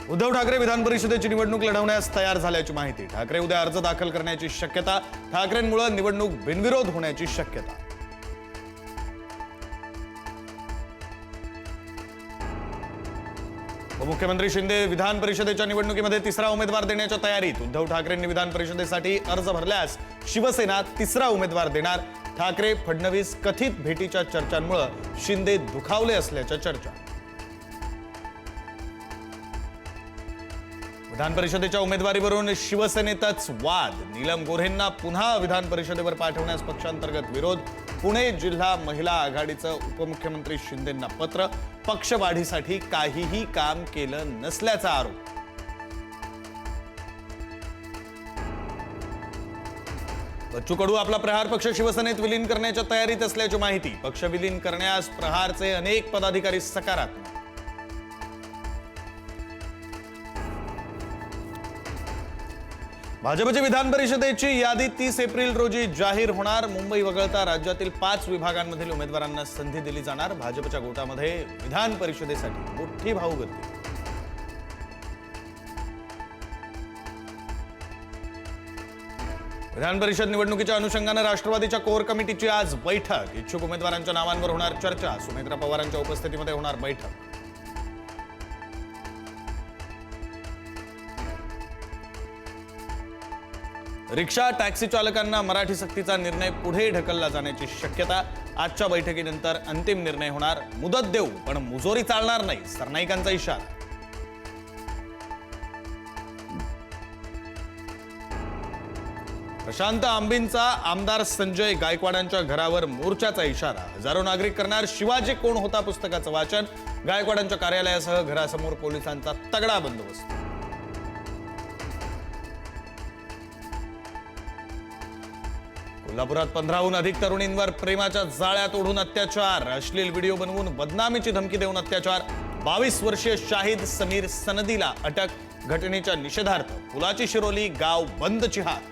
उद्धव ठाकरे विधान परिषदेची निवडणूक लढवण्यास तयार झाल्याची माहिती। ठाकरे उद्या अर्ज दाखल करण्याची शक्यता। ठाकरेंमुळे निवडणूक बिनविरोध होण्याची शक्यता। उपमुख्यमंत्री शिंदे विधान परिषदेच्या निवडणुकीमध्ये तिसरा उमेदवार देण्याच्या तयारीत। उद्धव ठाकरेंनी विधान परिषदेसाठी अर्ज भरल्यास शिवसेना तिसरा उमेदवार देणार। ठाकरे फडणवीस कथित भेटीच्या चर्चांमुळे शिंदे दुखावले असल्याच्या चर्चा। विधान परिषदेच्या उमेदवारीवरून शिवसेनेतच वाद। नीलम गोऱ्हेंना पुन्हा विधान परिषदेवर पाठवण्यास पक्षांतर्गत विरोध। पुणे जिल्हा महिला आघाडीचं उपमुख्यमंत्री शिंदेंना पत्र। पक्षवाढीसाठी काहीही काम केलं नसल्याचा आरोप। बच्चू कडू आपला प्रहार पक्ष शिवसेनेत विलीन करण्याच्या तयारीत असल्याची माहिती। पक्ष विलीन करण्यास प्रहारचे अनेक पदाधिकारी सकारात्मक। भाजपची विधान परिषदेची यादी 30 एप्रिल रोजी जाहीर होणार। मुंबई वगळता राज्यातील 5 विभागांमधील उमेदवारांना संधी दिली जाणार। भाजपच्या गोटामध्ये विधान परिषदेसाठी मोठी भाऊगर्दी। विधान परिषद निवडणुकीच्या अनुषंगाने राष्ट्रवादीच्या कोर कमिटीची आज बैठक। इच्छुक उमेदवारांच्या नावांवर होणार चर्चा। सुमित्रा पवारांच्या उपस्थितीमध्ये होणार बैठक। रिक्षा टॅक्सी चालकांना मराठी सक्तीचा निर्णय पुढे ढकलला जाण्याची शक्यता। आजच्या बैठकीनंतर अंतिम निर्णय होणार। मुदत देऊ पण मुजोरी चालणार नाही, सरनाईकांचा इशारा। प्रशांत आंबींचा आमदार संजय गायकवाडांच्या घरावर मोर्चाचा इशारा। हजारो नागरिक करणार शिवाजी कोण होता पुस्तकाचं वाचन। गायकवाडांच्या कार्यालयासह घरासमोर पोलिसांचा तगडा बंदोबस्त। कोल्हापुरात 15हून अधिक तरुणींवर प्रेमाच्या जाळ्यात ओढून अत्याचार। अश्लील व्हिडिओ बनवून बदनामीची धमकी देऊन अत्याचार। 22 वर्षीय शाहिद समीर सनदीला अटक। घटनेच्या निषेधार्थ फुलाची शिरोली गाव बंदची हाक।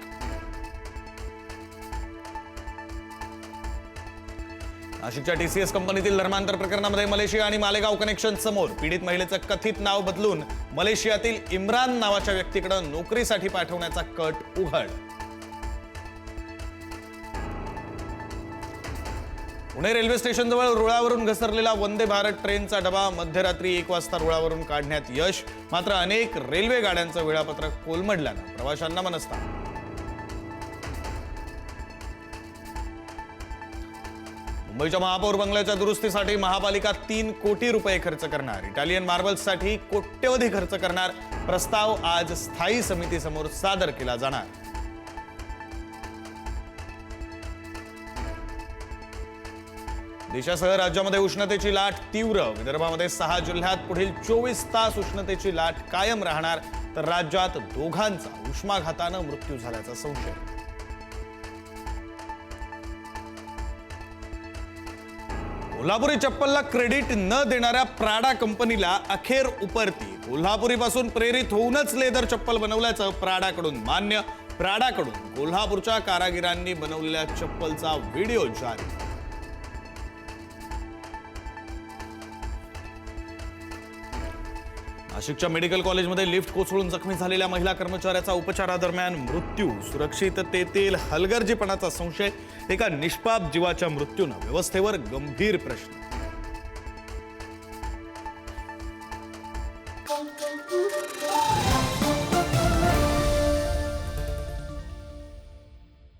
नाशिकच्या टीसीएस कंपनीतील धर्मांतर प्रकरणामध्ये मलेशिया आणि मालेगाव कनेक्शन समोर। पीडित महिलेचं कथित नाव बदलून मलेशियातील इम्रान नावाच्या व्यक्तीकडे नोकरीसाठी पाठवण्याचा कट उघड। पुणे रेल्वे स्टेशनजवळ रुळावरून घसरलेला वंदे भारत ट्रेनचा डबा मध्यरात्री 1 वाजता रुळावरून काढण्यात यश। मात्र अनेक रेल्वे गाड्यांचं वेळापत्रक कोलमडल्यानं प्रवाशांना मनस्ताप। मुंबईच्या महापौर बंगल्याच्या दुरुस्तीसाठी महापालिका 3 कोटी रुपये खर्च करणार। इटालियन मार्बल्ससाठी कोट्यवधी खर्च करणार। प्रस्ताव आज स्थायी समितीसमोर सादर केला जाणार। देशासह राज्यामध्ये उष्णतेची लाट तीव्र। विदर्भामध्ये 6 जिल्ह्यात पुढील 24 तास उष्णतेची लाट कायम राहणार। तर राज्यात दोघांचा उष्माघातानं मृत्यू झाल्याचा संशय। कोल्हापुरी चप्पलला क्रेडिट न देणाऱ्या प्राडा कंपनीला अखेर उपरती। कोल्हापुरीपासून प्रेरित होऊनच लेदर चप्पल बनवल्याचं प्राडाकडून मान्य। प्राडाकडून कोल्हापूरच्या कारागिरांनी बनवलेल्या चप्पलचा व्हिडिओ जारी। नाशिकच्या मेडिकल कॉलेजमध्ये लिफ्ट कोसळून जखमी झालेल्या महिला कर्मचाऱ्याचा उपचारादरम्यान मृत्यू। सुरक्षिततेतील हलगर्जीपणाचा संशय। एका निष्पाप जीवाच्या मृत्यूनं व्यवस्थेवर गंभीर प्रश्न।